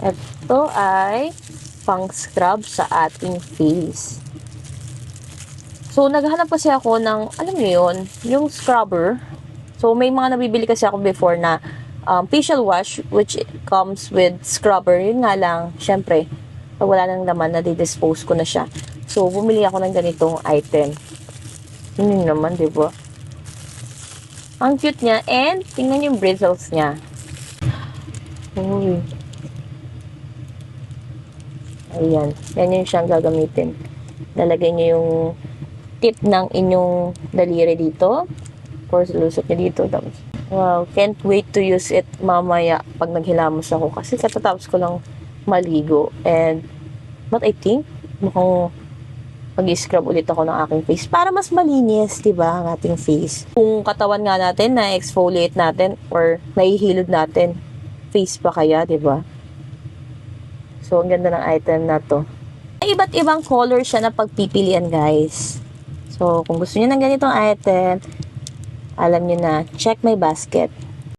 Ito ay pang scrub sa ating face. So, naghahanap kasi ako ng, alam niyo yun, yung scrubber. So, may mga nabibili kasi ako before na facial wash which comes with scrubber. Yun nga lang, syempre, pag wala nang laman, nadidispose ko na siya. So, bumili ako ng ganitong item. Yun naman, di ba? Ang cute niya and tingnan yung bristles niya. Uy. Ayan. Yan yung siyang gagamitin. Lalagay niyo yung tip ng inyong daliri dito. Of course, lusot niya dito. Wow, can't wait to use it mamaya pag naghilamos ako. Kasi katatapos ko lang maligo. But I think, mukhang mag-scrub ulit ako ng aking face para mas malinis, di ba, ang ating face. Kung katawan nga natin na exfoliate natin or nahihilod natin, face pa kaya, di ba? So, ang ganda ng item na to. May iba't ibang color siya na pagpipilian, guys. So, kung gusto niyo ng ganitong item, alam niyo na, check my basket.